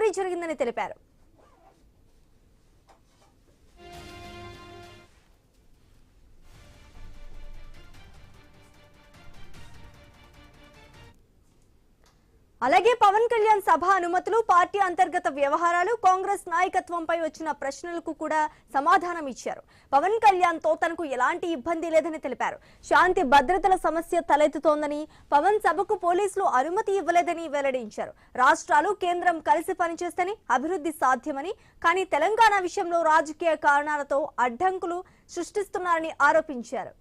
చోరీ జరిగిందని తెలిపారు. అలాగే పవన్ కళ్యాణ్ సభ అనుమతులు, పార్టీ అంతర్గత వ్యవహారాలు, కాంగ్రెస్ నాయకత్వంపై వచ్చిన ప్రశ్నలకు కూడా సమాధానం ఇచ్చారు. పవన్ కళ్యాణ్ తో తనకు ఎలాంటి ఇబ్బంది లేదని తెలిపారు. శాంతి భద్రతల సమస్య తలెత్తుతోందని, పవన్ సభకు పోలీసులు అనుమతి ఇవ్వలేదని వెల్లడించారు. రాష్ట్రాలు కేంద్రం కలిసి పనిచేస్తేనే అభివృద్ధి సాధ్యమని, కానీ తెలంగాణ విషయంలో రాజకీయ కారణాలతో అడ్డంకులు సృష్టిస్తున్నారని ఆరోపించారు.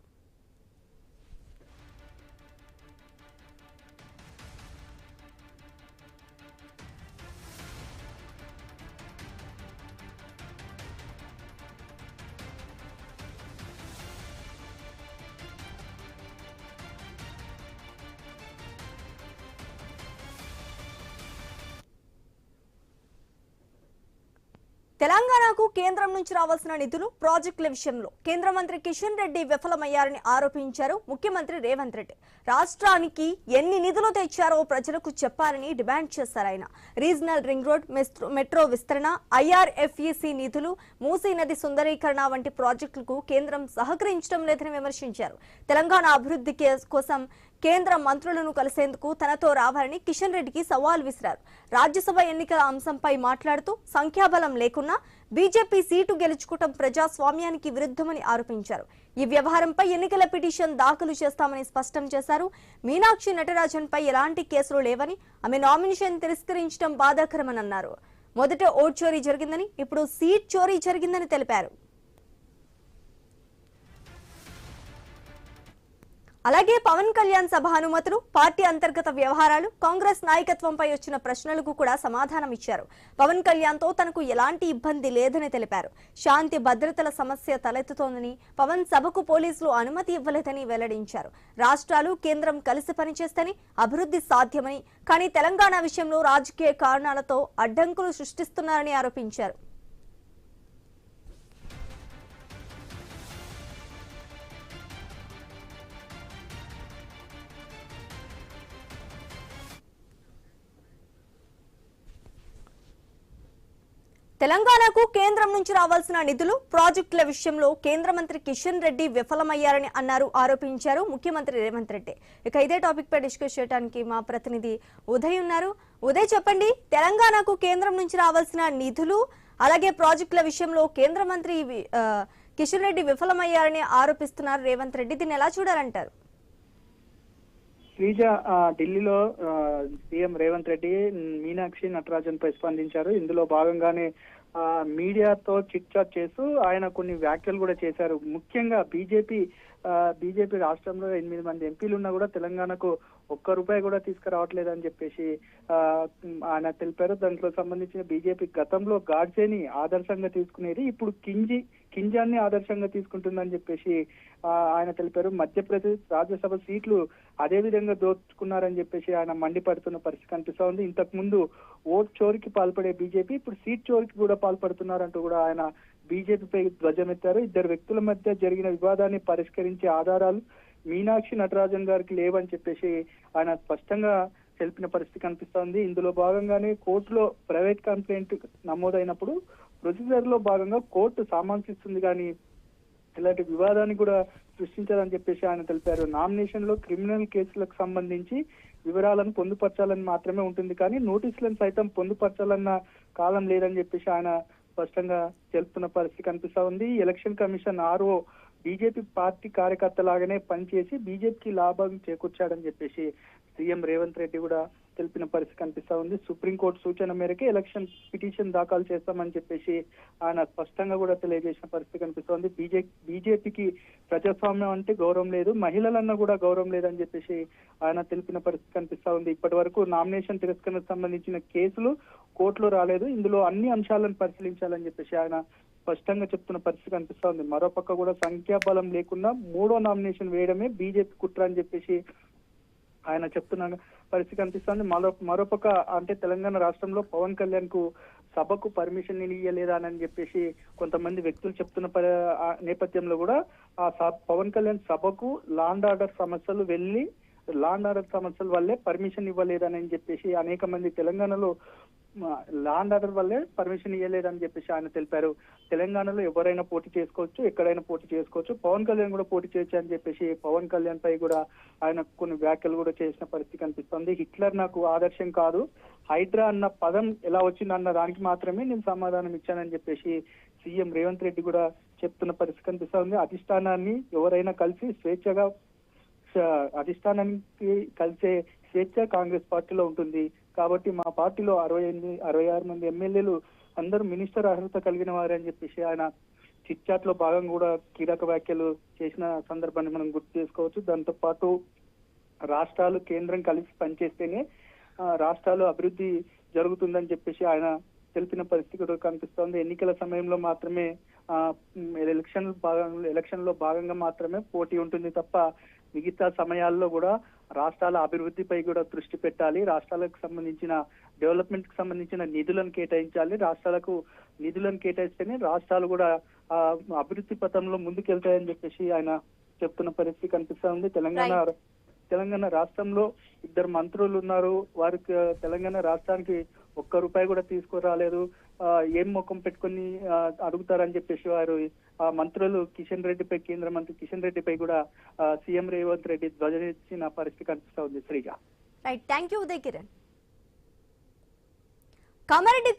తెలంగాణకు కేంద్రం నుంచి రావాల్సిన నిధులు, ప్రాజెక్టుల విషయంలో కేంద్ర మంత్రి కిషన్ రెడ్డి విఫలమయ్యారని ఆరోపించారు ముఖ్యమంత్రి రేవంత్ రెడ్డి. రాష్ట్రానికి ఎన్ని నిధులు తెచ్చారో ప్రజలకు చెప్పాలని డిమాండ్ చేశారు ఆయన. రీజనల్ రింగ్ రోడ్, మెట్రో విస్తరణ, IRFEC నిధులు, మూసీ నది సుందరీకరణ వంటి ప్రాజెక్టులకు కేంద్రం సహకరించడం లేదని విమర్శించారు. తెలంగాణ అభివృద్ధి కోసం కేంద్ర మంత్రులను కలిసేందుకు తనతో రావాలని కిషన్ రెడ్డికి సవాల్ విసిరారు. రాజ్యసభ ఎన్నికల అంశంపై మాట్లాడుతూ సంఖ్యాబలం లేకున్నా బీజేపీ సీటు గెలుచుకోవడం ప్రజాస్వామ్యానికి విరుద్ధమని ఆరోపించారు. ఈ వ్యవహారంపై ఎన్నికల పిటిషన్ దాఖలు చేస్తామని స్పష్టం చేశారు. మీనాక్షి నటరాజన్ పై ఎలాంటి కేసులు లేవని, ఆమె నామినేషన్ తిరస్కరించడం బాధాకరమని అన్నారు. మొదట ఓట్ చోరీ జరిగిందని, ఇప్పుడు సీట్ చోరీ జరిగిందని తెలిపారు. అలాగే పవన్ కళ్యాణ్ సభ అనుమతులు, పార్టీ అంతర్గత వ్యవహారాలు, కాంగ్రెస్ నాయకత్వంపై వచ్చిన ప్రశ్నలకు కూడా సమాధానం ఇచ్చారు. పవన్ కళ్యాణ్ తో తనకు ఎలాంటి ఇబ్బంది లేదని తెలిపారు. శాంతి భద్రతల సమస్య తలెత్తుతోందని, పవన్ సభకు పోలీసులు అనుమతి ఇవ్వలేదని వెల్లడించారు. రాష్ట్రాలు కేంద్రం కలిసి పనిచేస్తేనే అభివృద్ధి సాధ్యమని, కానీ తెలంగాణ విషయంలో రాజకీయ కారణాలతో అడ్డంకులు సృష్టిస్తున్నారని ఆరోపించారు. తెలంగాణకు కేంద్రం నుంచి రావాల్సిన నిధులు, ప్రాజెక్టుల విషయంలో కేంద్ర మంత్రి కిషన్ రెడ్డి విఫలమయ్యారని ఆరోపించారు ముఖ్యమంత్రి రేవంత్ రెడ్డి. ఇక ఇదే టాపిక్ పై డిస్కస్ చేయడానికి మా ప్రతినిధి ఉదయ్ ఉన్నారు. ఉదయ్, చెప్పండి, తెలంగాణకు కేంద్రం నుంచి రావాల్సిన నిధులు అలాగే ప్రాజెక్టుల విషయంలో కేంద్ర మంత్రి కిషన్ రెడ్డి విఫలమయ్యారని ఆరోపిస్తున్నారు రేవంత్ రెడ్డి. దీన్ని ఎలా చూడాలంటారు? శ్రీజ, ఢిల్లీలో సీఎం రేవంత్ రెడ్డి మీనాక్షి నటరాజన్ పై స్పందించారు. ఇందులో భాగంగానే మీడియాతో చిట్ చాట్ చేస్తూ ఆయన కొన్ని వ్యాఖ్యలు కూడా చేశారు. ముఖ్యంగా బీజేపీ రాష్ట్రంలో 8 మంది ఎంపీలు ఉన్నా కూడా తెలంగాణకు ₹1 కూడా తీసుకురావట్లేదని చెప్పేసి ఆయన తెలిపారు. దాంట్లో సంబంధించిన బీజేపీ గతంలో గాడ్సేని ఆదర్శంగా తీసుకునేది, ఇప్పుడు కింజాన్ని ఆదర్శంగా తీసుకుంటుందని చెప్పేసి ఆయన తెలిపారు. మధ్యప్రదేశ్ రాజ్యసభ సీట్లు అదే విధంగా దోచుకున్నారని చెప్పేసి ఆయన మండిపడుతున్న పరిస్థితి కనిపిస్తా ఉంది. ఇంతకు ముందు ఓట్ చోరీకి పాల్పడే బీజేపీ ఇప్పుడు సీట్ చోరీకి కూడా పాల్పడుతున్నారంటూ కూడా ఆయన బీజేపీపై ధ్వజమెత్తారు. ఇద్దరు వ్యక్తుల మధ్య జరిగిన వివాదాన్ని పరిష్కరించే ఆధారాలు మీనాక్షి నటరాజన్ గారికి లేవని చెప్పేసి ఆయన స్పష్టంగా తెలిపిన పరిస్థితి కనిపిస్తోంది. ఇందులో భాగంగానే కోర్టులో ప్రైవేట్ కంప్లైంట్ నమోదైనప్పుడు ప్రొసీజర్ లో భాగంగా కోర్టు సమన్సిస్తుంది కానీ ఇలాంటి వివాదాన్ని కూడా సృష్టించాలని చెప్పేసి ఆయన తెలిపారు. నామినేషన్ లో క్రిమినల్ కేసులకు సంబంధించి వివరాలను పొందుపరచాలని మాత్రమే ఉంటుంది, కానీ నోటీసులను సైతం పొందుపరచాలన్న కాలం లేదని చెప్పేసి ఆయన స్పష్టంగా తెలుపుతున్న పరిస్థితి కనిపిస్తా ఉంది. Election commission RO BJP party కార్యకర్త లాగానే పనిచేసి బీజేపీకి లాభం చేకూర్చాడని చెప్పేసి సీఎం రేవంత్ రెడ్డి కూడా తెలిపిన పరిస్థితి కనిపిస్తా ఉంది. సుప్రీంకోర్టు సూచన మేరకే ఎలక్షన్ పిటిషన్ దాఖలు చేస్తామని చెప్పేసి ఆయన స్పష్టంగా కూడా తెలియజేసిన పరిస్థితి కనిపిస్తోంది. బీజేపీకి ప్రజాస్వామ్యం అంటే గౌరవం లేదు, మహిళలన్నా కూడా గౌరవం లేదని చెప్పేసి ఆయన తెలిపిన పరిస్థితి కనిపిస్తా ఉంది. ఇప్పటి వరకు నామినేషన్ తిరస్కరణకు సంబంధించిన కేసులు కోర్టులో రాలేదు, ఇందులో అన్ని అంశాలను పరిశీలించాలని చెప్పేసి ఆయన స్పష్టంగా చెప్తున్న పరిస్థితి కనిపిస్తా ఉంది. మరోపక్క కూడా సంఖ్యాబలం లేకుండా 3వ నామినేషన్ వేయడమే బీజేపీ కుట్ర అని చెప్పేసి ఆయన చెప్తున్న పరిస్థితి కనిపిస్తుంది. మరోపక్క అంటే తెలంగాణ రాష్ట్రంలో పవన్ కళ్యాణ్ కు సభకు పర్మిషన్ ఇయ్యలేదా అని చెప్పేసి కొంతమంది వ్యక్తులు చెప్తున్న నేపథ్యంలో కూడా పవన్ కళ్యాణ్ సభకు లాండ్ ఆర్డర్ సమస్యల వల్లే పర్మిషన్ ఇవ్వలేదని చెప్పేసి అనేక మంది తెలంగాణలో లా అండ్ ఆర్డర్ వల్లే పర్మిషన్ ఇవ్వలేదని చెప్పేసి ఆయన తెలిపారు. తెలంగాణలో ఎవరైనా పోటీ చేసుకోవచ్చు, ఎక్కడైనా పోటీ చేసుకోవచ్చు, పవన్ కళ్యాణ్ కూడా పోటీ చేయొచ్చు అని చెప్పేసి పవన్ కళ్యాణ్ పై కూడా ఆయన కొన్ని వ్యాఖ్యలు కూడా చేసిన పరిస్థితి కనిపిస్తుంది. హిట్లర్ నాకు ఆదర్శం కాదు, హైడ్రా అన్న పదం ఎలా వచ్చిందన్న దానికి మాత్రమే నేను సమాధానం ఇచ్చానని చెప్పేసి సీఎం రేవంత్ రెడ్డి కూడా చెప్తున్న పరిస్థితి కనిపిస్తుంది. అధిష్టానాన్ని ఎవరైనా కలిసి స్వేచ్ఛగా అధిష్టానానికి కలిసే స్వేచ్ఛ కాంగ్రెస్ పార్టీలో ఉంటుంది. కాబట్టి మా పార్టీలో 66 మంది ఎమ్మెల్యేలు అందరూ మినిస్టర్ అర్హత కలిగిన వారు అని చెప్పేసి ఆయన చిట్ చాట్ లో భాగంగా కూడా కీలక వ్యాఖ్యలు చేసిన సందర్భాన్ని మనం గుర్తు చేసుకోవచ్చు. దాంతో పాటు రాష్ట్రాలు కేంద్రం కలిసి పనిచేస్తేనే రాష్ట్రాలు అభివృద్ధి జరుగుతుందని చెప్పేసి ఆయన తెలిపిన పరిస్థితి కూడా కనిపిస్తోంది. ఎన్నికల సమయంలో మాత్రమే ఎలక్షన్ లో భాగంగా మాత్రమే పోటీ ఉంటుంది తప్ప మిగతా సమయాల్లో కూడా రాష్ట్రాల అభివృద్ధిపై కూడా దృష్టి పెట్టాలి, రాష్ట్రాలకు సంబంధించిన డెవలప్మెంట్ కి సంబంధించిన నిధులను కేటాయించాలి, రాష్ట్రాలకు నిధులను కేటాయిస్తేనే రాష్ట్రాలు కూడా అభివృద్ధి పథంలో ముందుకెళ్తాయని చెప్పేసి ఆయన చెప్తున్న పరిస్థితి కనిపిస్తుంది. తెలంగాణ రాష్ట్రంలో 2 మంత్రులు ఉన్నారు, వారికి తెలంగాణ రాష్ట్రానికి ₹1 కూడా తీసుకురాలేదు, ఏం ముఖం పెట్టుకుని అడుగుతారని చెప్పేసి వారు మంత్రులు కిషన్ రెడ్డిపై, కేంద్ర మంత్రి కిషన్ రెడ్డిపై కూడా సీఎం రేవంత్ రెడ్డి ధ్వజమెత్తిన పరిస్థితి కనిపిస్తా ఉంది. Sreeja. Right, thank you Uday Kiran. Kamareddy